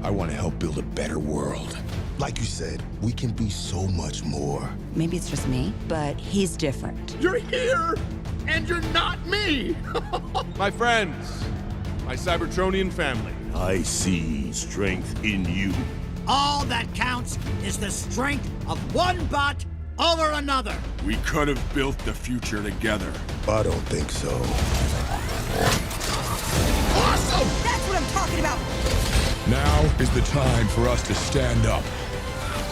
I want to help build a better world. Like you said, we can be so much more. Maybe it's just me, but he's different. You're here, and you're not me! My friends, my Cybertronian family. I see strength in you. All that counts is the strength of one bot over another. We could have built the future together. I don't think so. Awesome! That's what I'm talking about! Now is the time for us to stand up.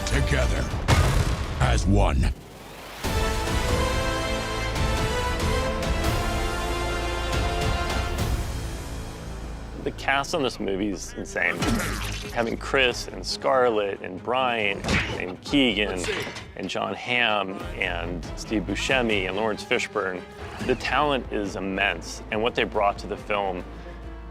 Together. As one. The cast on this movie is insane. Having Chris and Scarlett and Brian and Keegan and John Hamm and Steve Buscemi and Lawrence Fishburne, the talent is immense, and what they brought to the film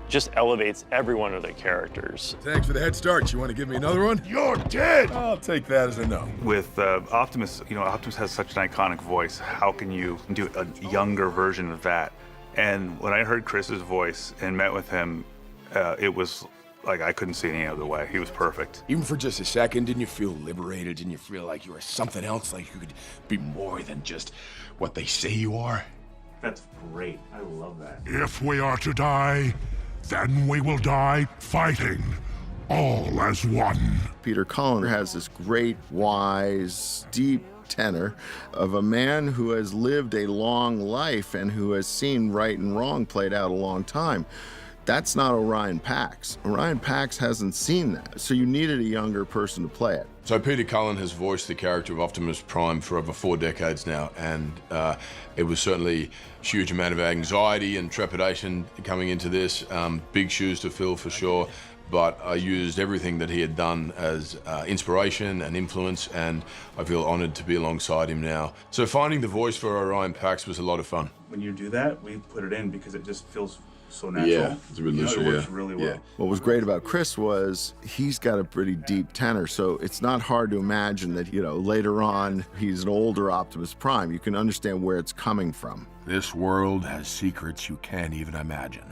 just elevates every one of the characters. Thanks for the head start. You want to give me another one? You're dead! I'll take that as a no. With Optimus, Optimus has such an iconic voice. How can you do a younger version of that? And when I heard Chris's voice and met with him, it was like I couldn't see any other way. He was perfect. Even for just a second, didn't you feel liberated? Didn't you feel like you were something else? Like you could be more than just what they say you are? That's great. I love that. If we are to die, then we will die fighting, all as one. Peter Cullen has this great, wise, deep tenor of a man who has lived a long life and who has seen right and wrong played out a long time. That's not Orion Pax. Orion Pax hasn't seen that, so you needed a younger person to play it. So Peter Cullen has voiced the character of Optimus Prime for over 4 decades now, and it was certainly a huge amount of anxiety and trepidation coming into this. Big shoes to fill for sure, but I used everything that he had done as inspiration and influence, and I feel honored to be alongside him now. So finding the voice for Orion Pax was a lot of fun. When you do that, we put it in because it just feels so natural. Yeah, it's a bit looser, It works really well. Yeah. What was great about Chris was he's got a pretty deep tenor, so it's not hard to imagine that, later on he's an older Optimus Prime. You can understand where it's coming from. This world has secrets you can't even imagine.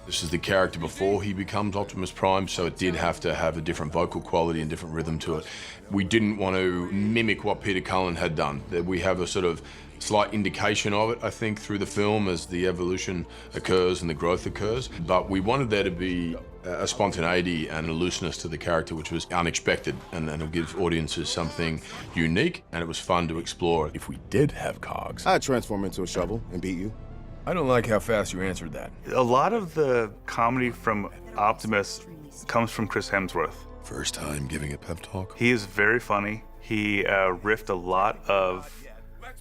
This is the character before he becomes Optimus Prime, so it did have to have a different vocal quality and different rhythm to it. We didn't want to mimic what Peter Cullen had done. That we have a sort of slight indication of it, I think, through the film as the evolution occurs and the growth occurs. But we wanted there to be a spontaneity and a looseness to the character which was unexpected, and it'll give audiences something unique, and it was fun to explore. If we did have cogs, I'd transform into a shovel and beat you. I don't like how fast you answered that. A lot of the comedy from Optimus comes from Chris Hemsworth. First time giving a pep talk. He is very funny. He riffed a lot of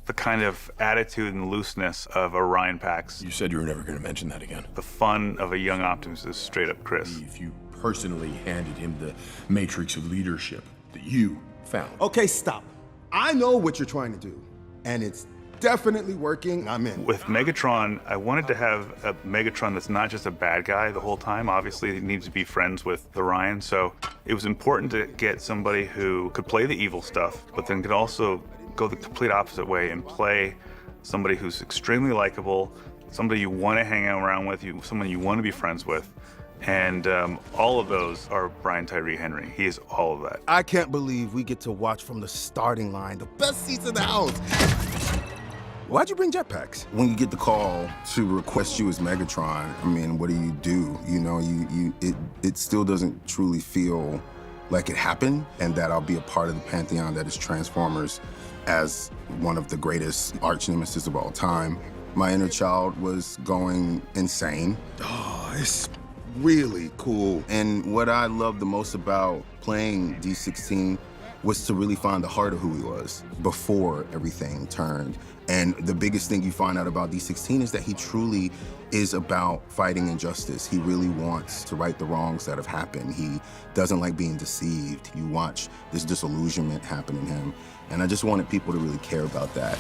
the kind of attitude and looseness of Orion Pax. You said you were never going to mention that again. The fun of a young Optimus is straight up Chris. If you personally handed him the matrix of leadership that you found. Okay, stop. I know what you're trying to do, and it's definitely working. I'm in. With Megatron, I wanted to have a Megatron that's not just a bad guy the whole time. Obviously, he needs to be friends with Orion, so it was important to get somebody who could play the evil stuff, but then could also go the complete opposite way and play somebody who's extremely likable, somebody you want to hang around with, someone you want to be friends with. And all of those are Brian Tyree Henry. He is all of that. I can't believe we get to watch from the starting line, the best seats in the house. Why'd you bring jetpacks? When you get the call to request you as Megatron, I mean, what do? It still doesn't truly feel like it happened, and that I'll be a part of the pantheon that is Transformers as one of the greatest arch nemesis of all time. My inner child was going insane. Oh, it's really cool. And what I loved the most about playing D16 was to really find the heart of who he was before everything turned. And the biggest thing you find out about D16 is that he truly is about fighting injustice. He really wants to right the wrongs that have happened. He doesn't like being deceived. You watch this disillusionment happen in him. And I just wanted people to really care about that.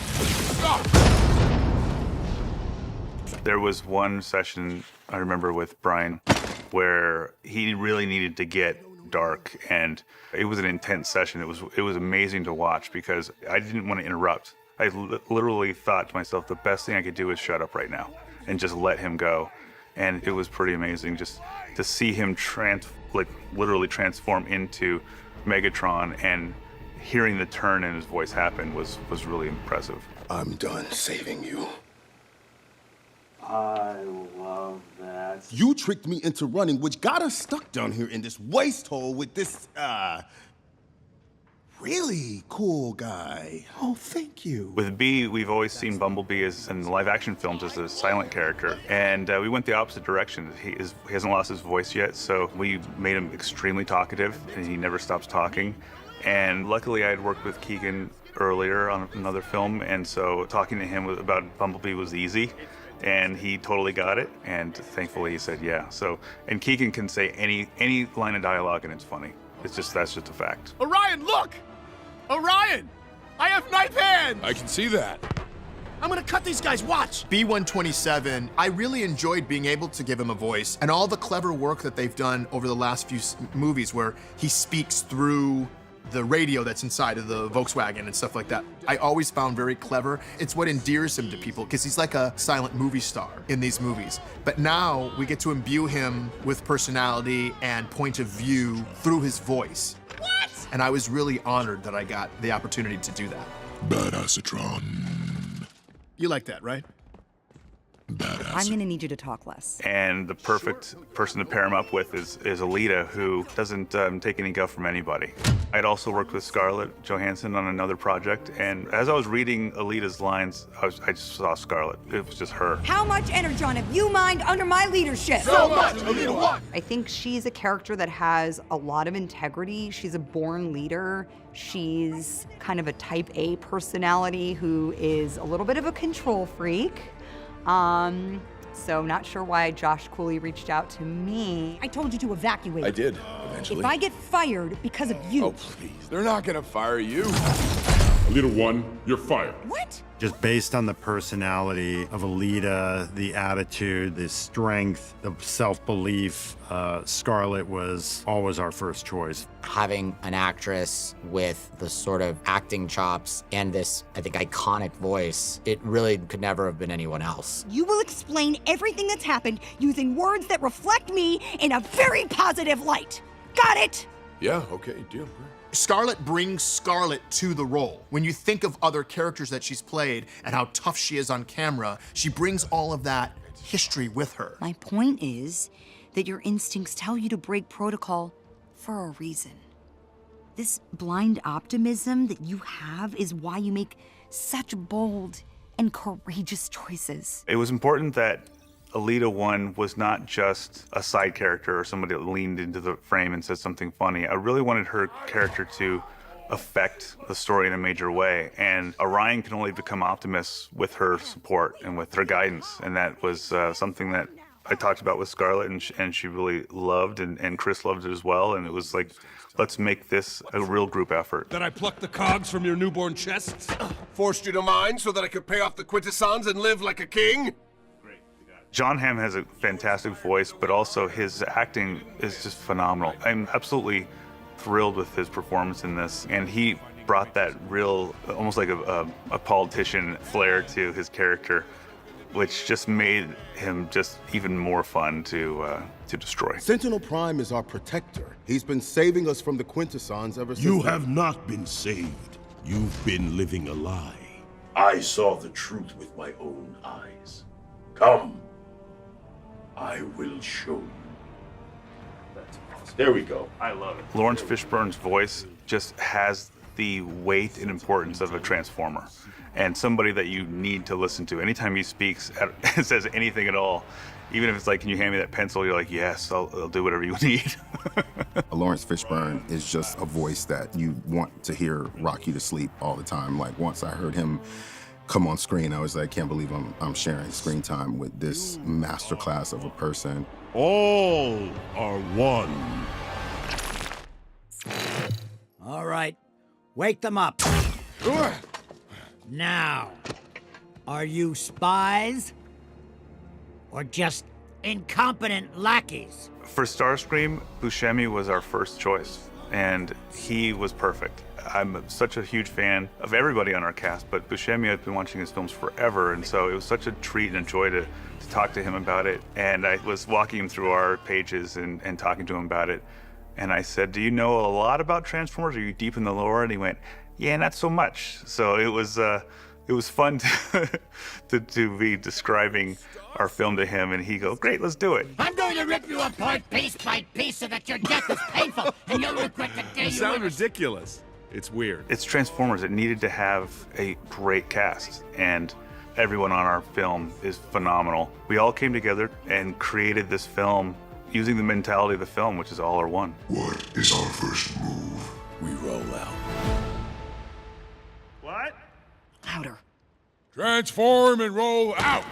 There was one session I remember with Brian where he really needed to get dark, and it was an intense session. It was amazing to watch because I didn't want to interrupt. I literally thought to myself, the best thing I could do is shut up right now and just let him go. and it was pretty amazing just to see him literally transform into Megatron, and hearing the turn in his voice happen was really impressive. I'm done saving you. I love that. You tricked me into running, which got us stuck down here in this waste hole with this, really cool guy. Oh, thank you. With B, we've always seen Bumblebee in live action films as a silent character, and we went the opposite direction. He hasn't lost his voice yet, so we made him extremely talkative, and he never stops talking. And luckily I had worked with Keegan earlier on another film, and so talking to him about Bumblebee was easy, and he totally got it, and thankfully he said yeah. So, and Keegan can say any line of dialogue and it's funny. That's just a fact. Orion, look! Orion! I have knife hands! I can see that. I'm gonna cut these guys, watch! B-127, I really enjoyed being able to give him a voice, and all the clever work that they've done over the last few movies where he speaks through the radio that's inside of the Volkswagen and stuff like that. I always found very clever. It's what endears him to people, because he's like a silent movie star in these movies. But now we get to imbue him with personality and point of view through his voice. What? And I was really honored that I got the opportunity to do that. Badassatron. You like that, right? I'm gonna need you to talk less. And the perfect person to pair him up with is Alita, who doesn't take any guff from anybody. I'd also worked with Scarlett Johansson on another project, and as I was reading Alita's lines, I just saw Scarlett. It was just her. How much Energon have you mined under my leadership? So much! Alita, what? I think she's a character that has a lot of integrity. She's a born leader. She's kind of a type A personality who is a little bit of a control freak. So not sure why Josh Cooley reached out to me. I told you to evacuate. I did, eventually. If I get fired because of you. Oh, please. They're not gonna fire you. Alita 1, you're fired. What? Just based on the personality of Alita, the attitude, the strength, the self-belief, Scarlett was always our first choice. Having an actress with the sort of acting chops and this, I think, iconic voice, it really could never have been anyone else. You will explain everything that's happened using words that reflect me in a very positive light. Got it? Yeah, okay, deal. Scarlett brings Scarlett to the role. When you think of other characters that she's played and how tough she is on camera, she brings all of that history with her. My point is that your instincts tell you to break protocol for a reason. This blind optimism that you have is why you make such bold and courageous choices. It was important that Alita 1 was not just a side character or somebody that leaned into the frame and said something funny. I really wanted her character to affect the story in a major way, and Orion can only become Optimus with her support and with her guidance, and that was something that I talked about with Scarlett, and she really loved, and Chris loved it as well, and it was like, let's make this a real group effort. That I plucked the cogs from your newborn chests? Forced you to mine so that I could pay off the quintessons and live like a king? John Hamm has a fantastic voice, but also his acting is just phenomenal. I'm absolutely thrilled with his performance in this, and he brought that real, almost like a politician flair to his character, which just made him just even more fun to destroy. Sentinel Prime is our protector. He's been saving us from the quintessons ever since. You have not been saved. You've been living a lie. I saw the truth with my own eyes. Come. I will show you. There we go. I love it. Lawrence Fishburne's voice just has the weight and importance of a Transformer, and somebody that you need to listen to. Anytime he speaks, says anything at all, even if it's like, can you hand me that pencil? You're like, yes, I'll do whatever you need. Lawrence Fishburne is just a voice that you want to hear rock you to sleep all the time. Like, once I heard him come on screen, I was like, can't believe I'm sharing screen time with this masterclass of a person. All are one. All right, wake them up. Now, are you spies or just incompetent lackeys? For Starscream, Buscemi was our first choice, and he was perfect. I'm such a huge fan of everybody on our cast, but Buscemi, I've been watching his films forever, and so it was such a treat and a joy to talk to him about it. And I was walking him through our pages and talking to him about it. And I said, do you know a lot about Transformers? Are you deep in the lore? And he went, yeah, not so much. So it was fun to be describing our film to him, and he go, great, let's do it. I'm going to rip you apart piece by piece so that your death is painful and you'll regret the day You sound ridiculous. It's weird. It's Transformers. It needed to have a great cast, and everyone on our film is phenomenal. We all came together and created this film using the mentality of the film, which is all or one. What is our first move? We roll out. What? Louder. Transform and roll out!